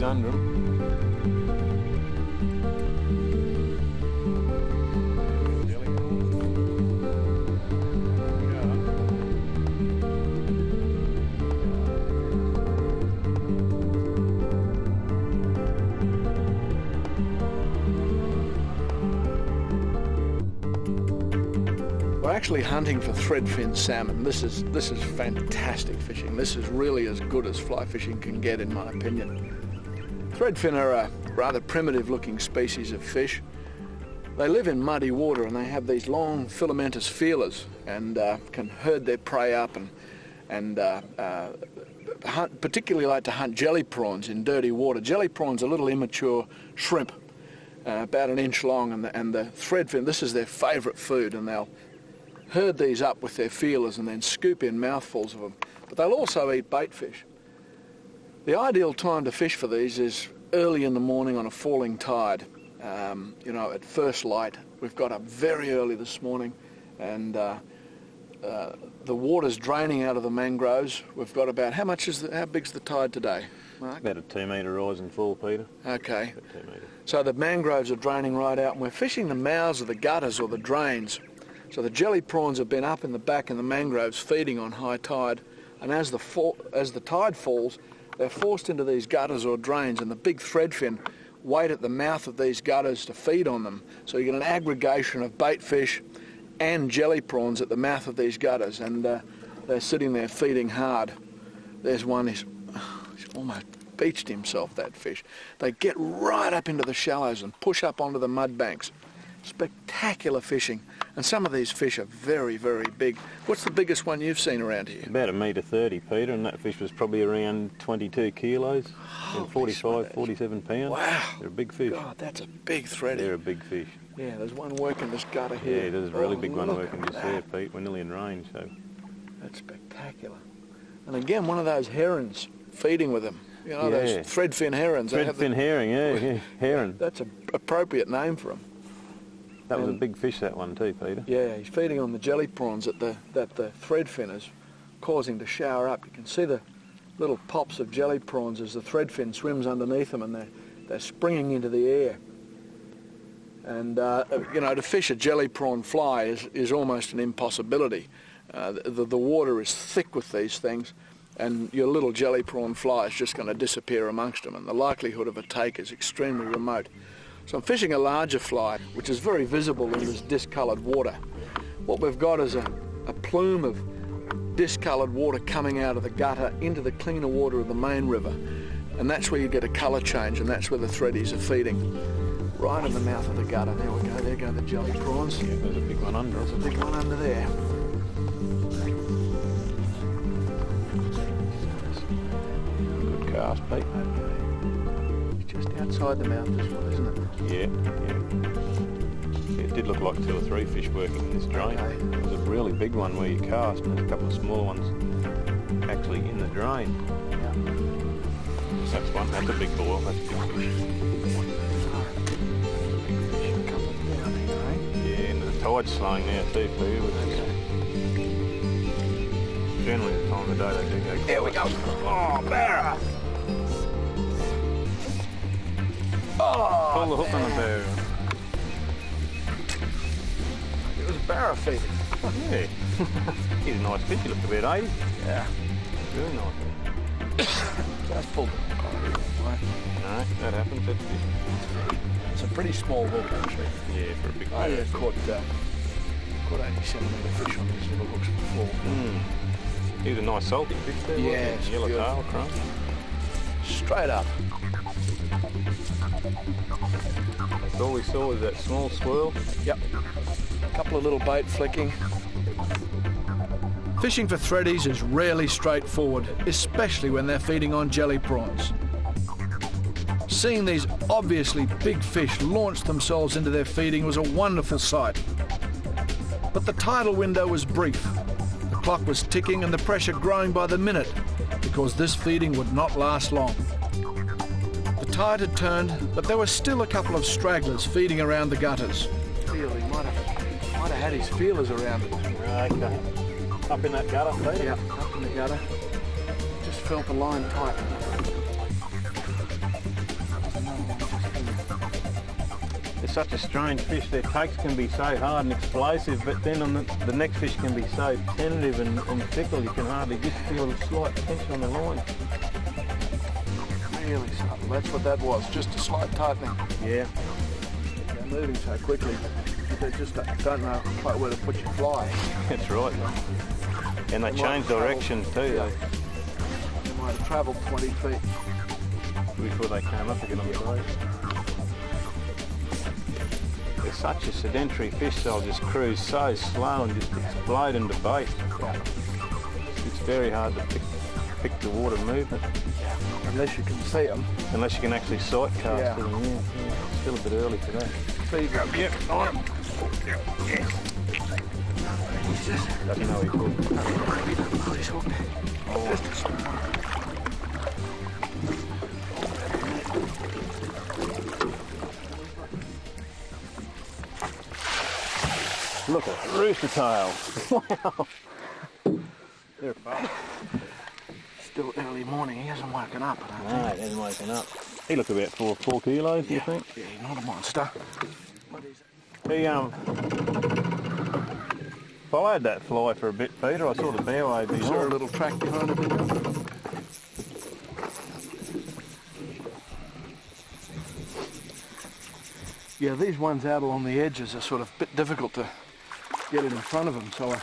threadies under them. We're actually hunting for threadfin salmon. This is fantastic fishing. This is really as good as fly fishing can get, in my opinion. Threadfin are a rather primitive looking species of fish. They live in muddy water and they have these long filamentous feelers and can herd their prey up and particularly like to hunt jelly prawns in dirty water. Jelly prawns are little immature shrimp, about an inch long, and the threadfin, this is their favourite food, and they'll herd these up with their feelers and then scoop in mouthfuls of them. But they'll also eat bait fish. The ideal time to fish for these is early in the morning on a falling tide. You know, at first light. We've got up very early this morning, and the water's draining out of the mangroves. We've got about, how big's the tide today, Mark? About a 2 metre rise and fall, Peter. Okay. About 2 metres. So the mangroves are draining right out, and we're fishing the mouths of the gutters or the drains. So the jelly prawns have been up in the back in the mangroves feeding on high tide, and as the tide falls, they're forced into these gutters or drains, and the big threadfin wait at the mouth of these gutters to feed on them. So you get an aggregation of bait fish and jelly prawns at the mouth of these gutters, and they're sitting there feeding hard. There's one, he's almost beached himself, that fish. They get right up into the shallows and push up onto the mud banks. Spectacular fishing, and some of these fish are very, very big. What's the biggest one you've seen around here? About 1.30 metre, Peter, and that fish was probably around 22 kilos, and 45, 47 pounds. Wow. They're a big fish. God, that's a big threadie. They're a big fish. Yeah, there's one working this gutter here. Yeah, there's a really big one look working at just that. there, Pete. We're nearly in range, so. That's spectacular. And again, one of those herons feeding with them. You know, those threadfin herons. Threadfin herring, yeah, heron. That's an appropriate name for them. That was a big fish, that one too, Peter. Yeah, he's feeding on the jelly prawns that the threadfin is causing to shower up. You can see the little pops of jelly prawns as the threadfin swims underneath them, and they're springing into the air. And you know, to fish a jelly prawn fly is almost an impossibility. The water is thick with these things, and your little jelly prawn fly is just going to disappear amongst them, and the likelihood of a take is extremely remote. So I'm fishing a larger fly, which is very visible in this discoloured water. What we've got is a plume of discoloured water coming out of the gutter into the cleaner water of the main river, and that's where you get a colour change, and that's where the threadies are feeding. Right in the mouth of the gutter. There we go, there go the jelly prawns. Yeah, there's a big one under. There's a big one under there. Good cast, Pete. It's just outside the mouth as well, isn't it? Yeah, it did look like 2 or 3 fish working in this drain. Okay. It was a really big one where you cast, and there's a couple of small ones actually in the drain. Yeah. That's one. That's a big boil. That's a big fish. Yeah, and the tide's slowing now too, Peter. Generally, the time of the day they do go. There we go. Oh, barra! Oh, Pull the hook on the barra. It was barra feeding. Yeah. He's a nice fish. He looked about 80. Yeah. Really nice. Just pulled it. No, that happens. That's fish. It's a pretty small hook, actually. Yeah, for a big I fish. caught 80-centimetre fish on these little hooks before. He's a nice salty fish there. Yeah, wasn't he? Yellow tail, crumb. Straight up. That's all we saw was that small swirl. Yep. A couple of little bait flicking. Fishing for threadies is rarely straightforward, especially when they're feeding on jelly prawns. Seeing these obviously big fish launch themselves into their feeding was a wonderful sight. But the tidal window was brief. The clock was ticking and the pressure growing by the minute, because this feeding would not last long. The tide had turned, but there were still a couple of stragglers feeding around the gutters. He might have had his feelers around it. Okay. Up in that gutter, Peter? Yeah, up in the gutter. Just felt the line tight. It's such a strange fish. Their takes can be so hard and explosive, but then on the next fish can be so tentative and fickle, you can hardly just feel a slight pinch on the line. Really subtle. That's what that was, just a slight tightening. Yeah. They're moving so quickly, they just don't know quite where to put your fly. That's right. And they change direction too. Yeah. They might have travelled 20 feet. Before they came up to get on the boat. They're such a sedentary fish, they'll just cruise so slow and just explode into bait. Yeah. It's very hard to pick the water movement. Unless you can see them. Unless you can actually sight cast to them. Yeah. It's still a bit early for that. Feed them. Yep, on him. Yes. Doesn't know he's hooked. Oh, he's hooked. Oh. Just a small. Look at rooster tail. Wow. They're fast. Still early morning. He hasn't woken up. No, he hasn't woken up. He looked about 4 kilos, do you think? Yeah, he's not a monster. What is it? He followed that fly for a bit, Peter. I saw the bow wave behind. Saw a little track behind it. Yeah, these ones out along the edges are sort of a bit difficult to get it in front of them, so I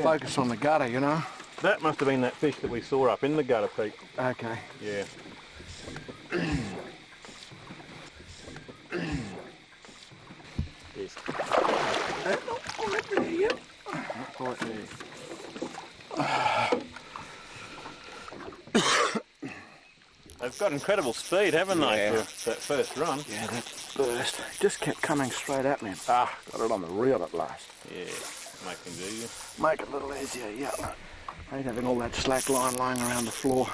focus on the gutter, you know. That must have been that fish that we saw up in the gutter, Pete. Okay. Yeah. Yes. Not quite there yet. Not quite there. They've got incredible speed, haven't they, for that first run? Yeah, that burst just kept coming straight at me. Got it on the reel at last. Yeah, make things easier. Make it a little easier, yeah. I hate having all that slack line lying around the floor.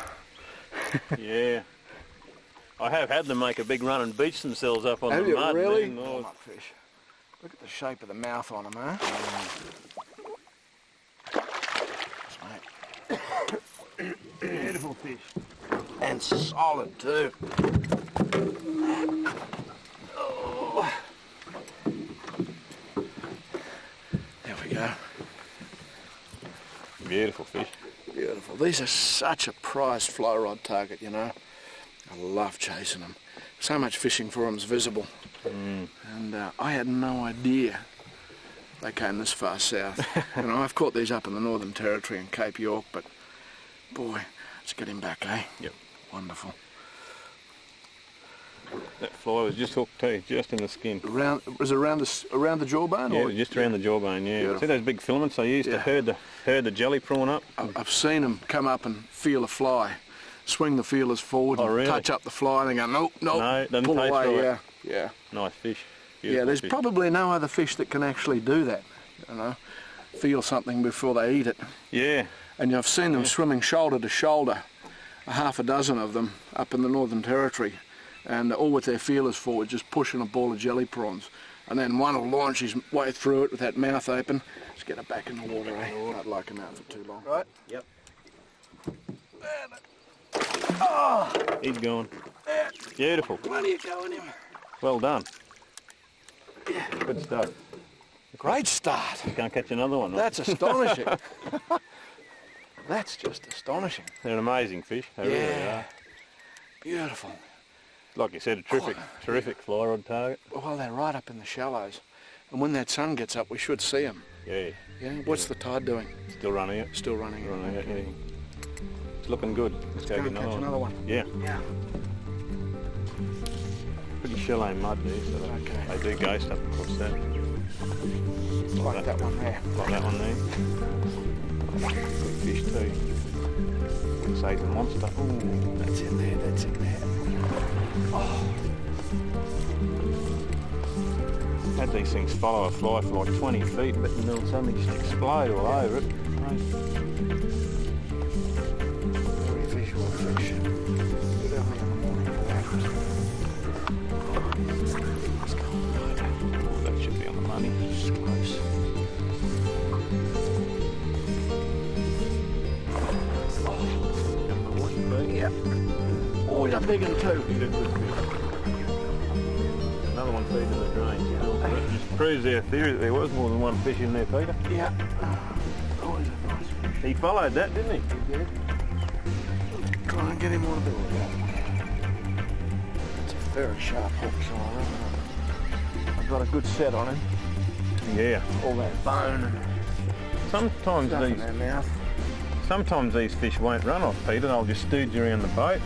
Yeah. I have had them make a big run and beach themselves up on have the you mud. Really? Then, Oh, fish. Look at the shape of the mouth on them, huh? Beautiful fish. And solid too. Oh. There we go. Beautiful fish. Beautiful. These are such a prized fly rod target, you know. I love chasing them. So much fishing for them's visible. And I had no idea they came this far south. You know, I've caught these up in the Northern Territory and Cape York, but boy, let's get him back, eh? Yep. Wonderful. That fly was just hooked too, just in the skin. Was it around the jawbone? Yeah, or? just around the jawbone, yeah. Beautiful. See those big filaments I used to herd the jelly prawn up? I've seen them come up and feel a fly, swing the feelers forward and really? touch up the fly and they go, nope, No, it doesn't pull taste away, right. yeah. Nice fish. Yeah, Beautiful there's fish. probably no other fish that can actually do that, you know, feel something before they eat it. Yeah. And I've seen them swimming shoulder to shoulder, a half a dozen of them up in the Northern Territory, and all with their feelers forward, just pushing a ball of jelly prawns. And then one will launch his way through it with that mouth open. Just get it back in the water, eh? Don't like him out for too long. Right? Yep. Oh! He's gone. Beautiful. Plenty of go in him. Well done. Yeah. Good stuff. Great start. You can't catch another one. That's astonishing. That's just astonishing. They're an amazing fish. They really are. Beautiful. Like you said, a terrific fly rod target. Well, they're right up in the shallows. And when that sun gets up, we should see them. Yeah. Yeah. What's the tide doing? Still running it. Still running. Running it, yeah. It's looking good. Let's go get another one. Yeah. Yeah. Pretty shallow mud there, so they do ghost up across that. Like that one there. Like that one there. Good fish too. I'd say it's a monster. Ooh, that's in there, that's in there. Oh. Had these things follow a fly for like 20 feet, but they'll suddenly just explode all over it. Very visual fish. Good early in the morning for that. Let's go on. Oh, that should be on the money. It's close. Yeah. Oh, he's a big one too. Another one feed in the drain still. That just proves our theory that there was more than one fish in there, Peter. Yeah. Always a nice fish. He followed that, didn't he? He did. Try and get him on a bit of that. It's a very sharp hook, so I've got a good set on him. Yeah. All that bone and Sometimes stuff in their mouth. these fish won't run off, Peter. They'll just stooge around the boat.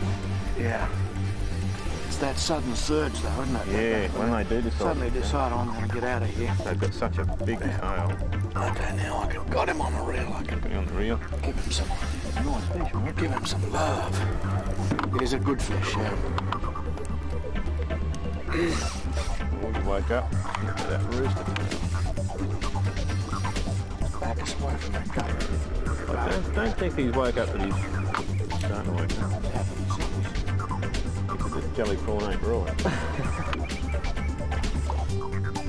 Yeah. It's that sudden surge though, isn't it? Yeah, when they do decide. Suddenly decide I'm going to get out of here. They've got such a big tail. Okay, now I got him on the reel. I can Put him on the reel. give him some Nice fish, mate. Give him some love. It is a good fish, yeah. Oh, you woke up. Look at that rooster. Back us away from that guy. I don't think he's woke up, but he's starting to wake up. The jelly prawn ain't right.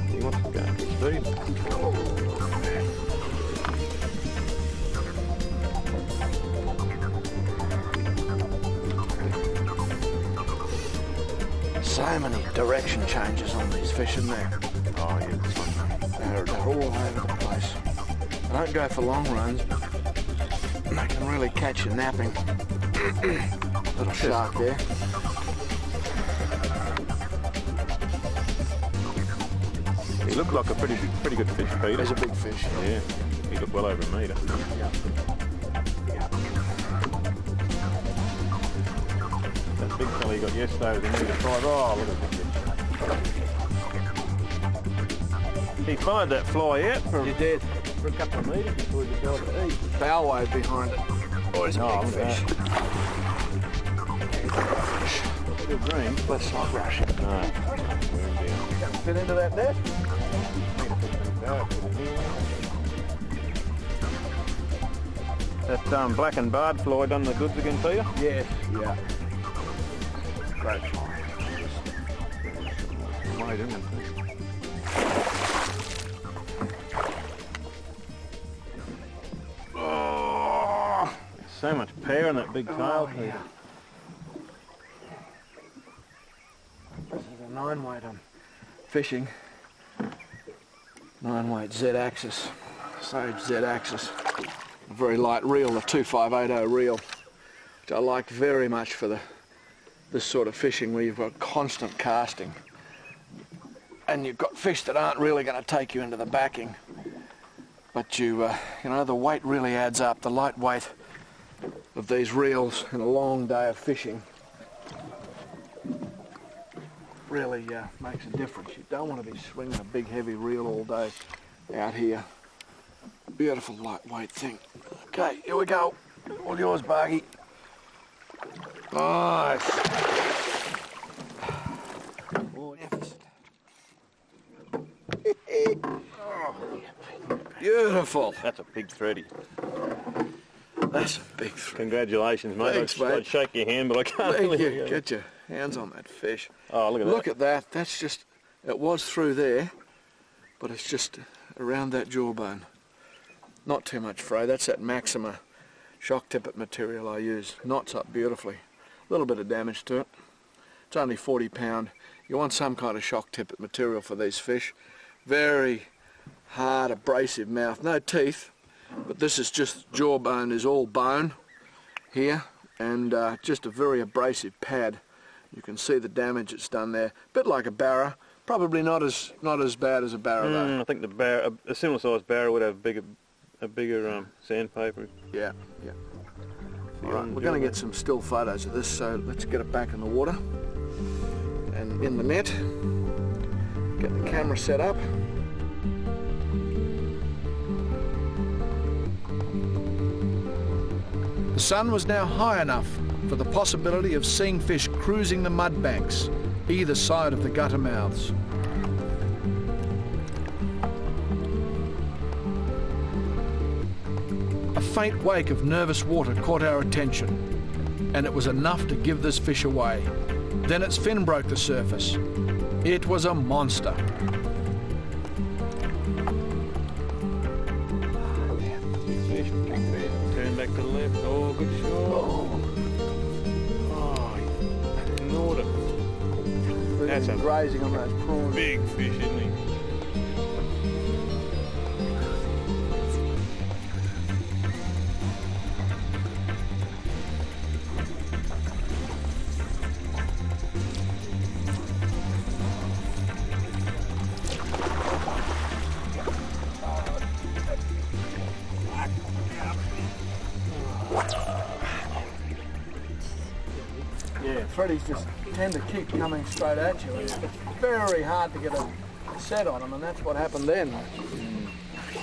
He wants to go for speed. So many direction changes on these fish, isn't there? Oh, yeah, this one. They're all over the place. They don't go for long runs, but they can really catch you napping. Little shark there. He looked like a pretty good fish, Peter. There's a big fish. Yeah, he looked well over a metre. Yeah. That big fella you got yesterday was a metre 5. Oh, look at the fish. He fired that fly out for You did. a couple of metres before he decided to eat. Bow wave behind it. Oh, it's a big look at fish. Still green. Let's not rush it. No. Fit into that net? That black and barred fly done the goods again, Peter? Yes. Yeah. Great shot. Wait, isn't it? Oh, So much power in that big tail, Peter. yeah. This is a 9-weight I'm fishing. 9-weight Z-axis, Sage Z-axis. A very light reel, the 2580 reel, which I like very much for this sort of fishing where you've got constant casting. And you've got fish that aren't really going to take you into the backing. But you know, the weight really adds up. The light weight of these reels in a long day of fishing really makes a difference. You don't want to be swinging a big heavy reel all day out here. Beautiful lightweight thing. Okay, here we go. All yours, Bargy. Nice. Oh, beautiful. That's a big thready. That's a big thread. Congratulations, mate. Thanks, mate. I'd shake your hand, but I can't. Thank really you. Get your hands on that fish. Oh, look at that. Look at that. That's just, it was through there, but it's just around that jawbone. Not too much fray. That's that Maxima shock tippet material I use. Knots up beautifully. A little bit of damage to it. It's only 40 pound. You want some kind of shock tippet material for these fish. Very hard, abrasive mouth. No teeth, but this is just jawbone is all bone here, and just a very abrasive pad. You can see the damage it's done there. A bit like a barra. Probably not as bad as a barra though. I think the barra, a similar sized barra would have a bigger sandpaper. Yeah, yeah. All right, we're going to get some still photos of this, so let's get it back in the water and in the net. Get the camera set up. The sun was now high enough for the possibility of seeing fish cruising the mud banks either side of the gutter mouths. A faint wake of nervous water caught our attention, and it was enough to give this fish away. Then its fin broke the surface. It was a monster. Fish, big fish. Turn back to the left. Oh, good shot. Oh, ignored it. That's grazing on those prawns. Big fish, isn't he? Yeah, threadies just tend to keep coming straight at you. It's very hard to get a set on them, and that's what happened then.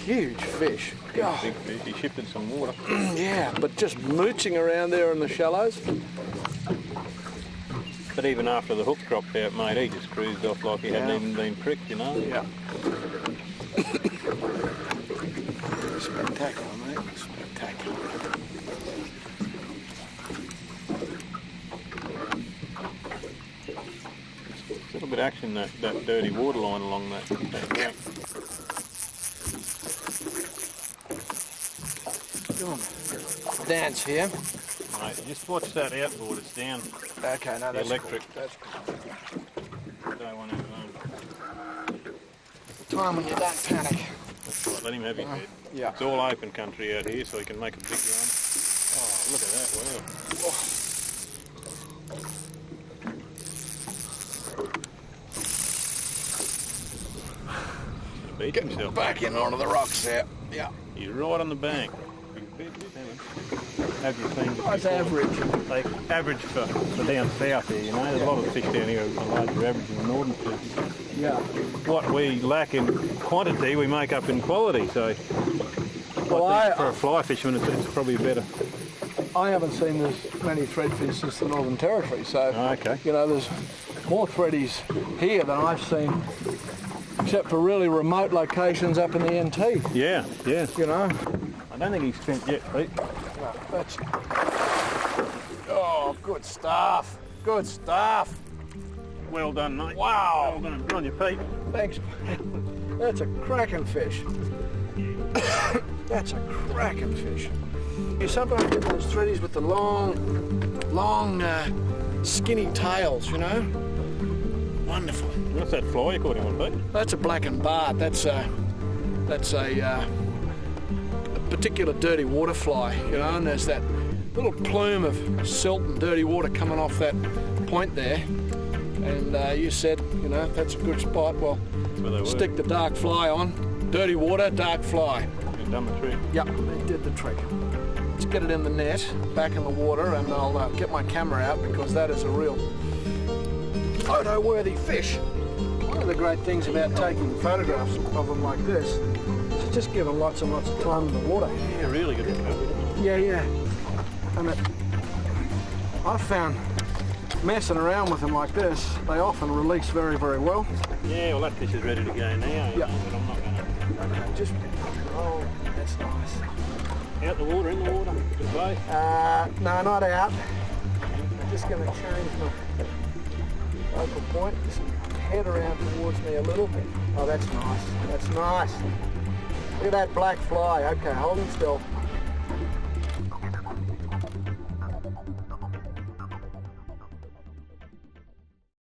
Huge fish. Big fish. He shifted some water. Yeah, but just mooching around there in the shallows. But even after the hook dropped out, mate, he just cruised off like he hadn't even been pricked, you know? Yeah. Spectacular, mate. Spectacular. There's a little bit of action, that dirty water line along that bank. Dance here. Mate, just watch that outboard, it's down. Okay, no, that's electric. Cool. That's cool. Don't want him alone. Time when you don't panic. That's right, let him have his head. Yeah. It's all open country out here, so he can make a big run. Oh, look at that, wow. Oh. Beat Get himself. back in onto the rocks there. Yeah. You're right on the bank. Have you seen? That's average. Like average for down south here, you know. There's a lot of fish down here are larger average in the northern seas. Yeah. What we lack in quantity, we make up in quality. So, Well, for a fly fisherman, it's probably better. I haven't seen as many threadfins since the Northern Territory, so Okay. you know there's more threadies here than I've seen, except for really remote locations up in the NT. Yeah, yeah. You know. I don't think he's spent yet, Pete. No, that's. Oh, good stuff. Good stuff. Well done, mate. Wow. Well done. Good on your feet. Thanks. That's a cracking fish. That's a cracking fish. You sometimes get those threadies with the long, skinny tails, you know? Wonderful. What's that fly you caught him on, Pete? That's a black and barred. That's a particular dirty water fly, you know, and there's that little plume of silt and dirty water coming off that point there. And you said, you know, that's a good spot. Well, stick the dark fly on. Dirty water, dark fly. You've done the trick. Yep, they did the trick. Let's get it in the net, back in the water, and I'll get my camera out because that is a real photo-worthy fish. One of the great things about taking photographs of them like this is just give them lots and lots of time in the water. Yeah, really good. Yeah, yeah. And I've found messing around with them like this, they often release very, very well. Yeah, well that fish is ready to go now, Yeah. but I'm not going to. Okay, just, oh, that's nice. Out the water, in the water, good play. No, not out. I'm just going to change my focal point. Just head around towards me a little bit. Oh, that's nice. That's nice. Look at that black fly. Okay, hold him still.